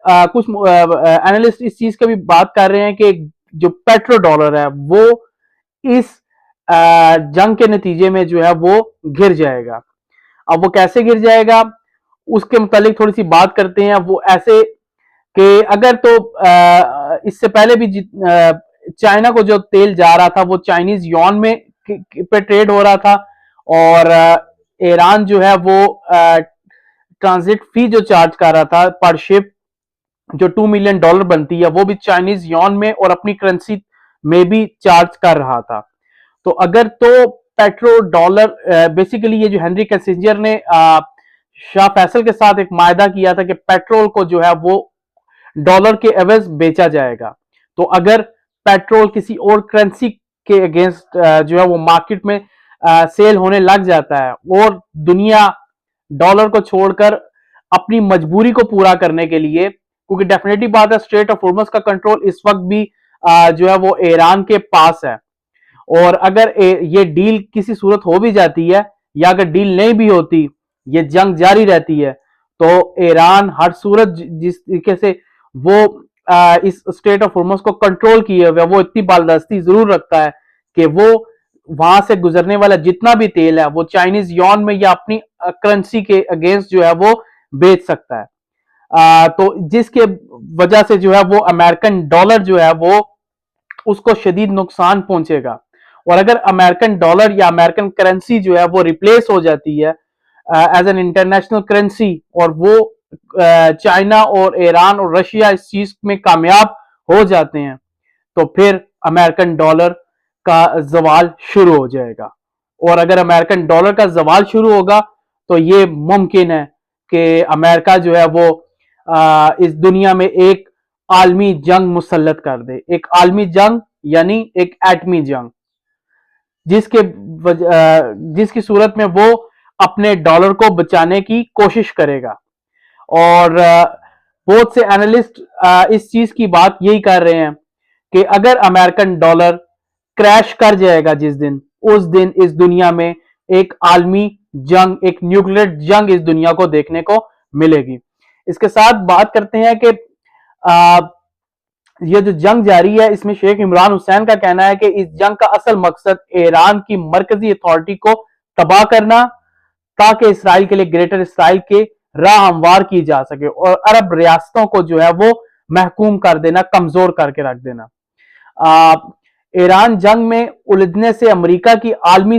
कुछ एनालिस्ट इस चीज का भी बात कर रहे हैं कि जो पेट्रो डॉलर है वो इस जंग के नतीजे में जो है वो गिर जाएगा। अब वो कैसे गिर जाएगा उसके मुतालिक थोड़ी सी बात करते हैं। वो ऐसे कि अगर तो इससे पहले भी चाइना को जो तेल जा रहा था वो चाइनीज यॉन में पे ट्रेड हो रहा था, और ईरान जो है वो ट्रांजिट फी जो चार्ज कर रहा था पर शिप जो $2 मिलियन बनती है वो भी चाइनीज यॉन में और अपनी करेंसी में भी चार्ज कर रहा था। तो अगर तो पेट्रो डॉलर बेसिकली ये जो हेनरी किसिंजर ने शाह फैसल के साथ एक मायदा किया था कि पेट्रोल को जो है वो डॉलर के एवज बेचा जाएगा। तो अगर पेट्रोल किसी और करेंसी के अगेंस्ट जो है वो मार्केट में सेल होने लग जाता है और दुनिया डॉलर को छोड़कर अपनी मजबूरी को पूरा करने के लिए, क्योंकि डेफिनेटली बात है स्ट्रेट ऑफ होर्मुज का कंट्रोल इस वक्त भी जो है वो ईरान के पास है, और अगर ये डील किसी सूरत हो भी जाती है या अगर डील नहीं भी होती, ये जंग जारी रहती है, तो ईरान हर सूरत जिस तरीके से वो इस स्टेट ऑफ होर्मुज को कंट्रोल किए हुए वो इतनी बालदस्ती जरूर रखता है कि वो वहां से गुजरने वाला जितना भी तेल है वो चाइनीज यॉन में या अपनी करेंसी के अगेंस्ट जो है वो बेच सकता है। तो जिसके वजह से जो है वो अमेरिकन डॉलर जो है वो उसको शदीद नुकसान पहुंचेगा। और अगर अमेरिकन डॉलर या अमेरिकन करेंसी जो है वो रिप्लेस हो जाती है एज एन इंटरनेशनल करेंसी और वो चाइना और ईरान और रशिया इस चीज में कामयाब हो जाते हैं, तो फिर अमेरिकन डॉलर का जवाल शुरू हो जाएगा। और अगर अमेरिकन डॉलर का जवाल शुरू होगा तो ये मुमकिन है कि अमेरिका जो है वो इस दुनिया में एक आलमी जंग मुसल्लत कर दे। एक आलमी जंग यानी एक एटमी जंग, जिसकी सूरत में वो अपने डॉलर को बचाने की कोशिश करेगा। और बहुत से एनालिस्ट इस चीज की बात यही कर रहे हैं कि अगर अमेरिकन डॉलर क्रैश कर जाएगा जिस दिन, उस दिन इस दुनिया में एक आलमी जंग, एक न्यूक्लियर जंग इस दुनिया को देखने को मिलेगी। इसके साथ बात करते हैं कि ये जो जंग जारी है इसमें शेख इमरान हुसैन का कहना है कि इस जंग का असल मकसद ईरान की मरकजी अथॉरिटी को तबाह करना, ताकि इसराइल के लिए ग्रेटर इसराइल के राह हमवार की जा सके और अरब रियासतों को जो है वो महकूम कर देना, कमजोर करके रख देना। ईरान जंग में उलझने से अमेरिका की आलमी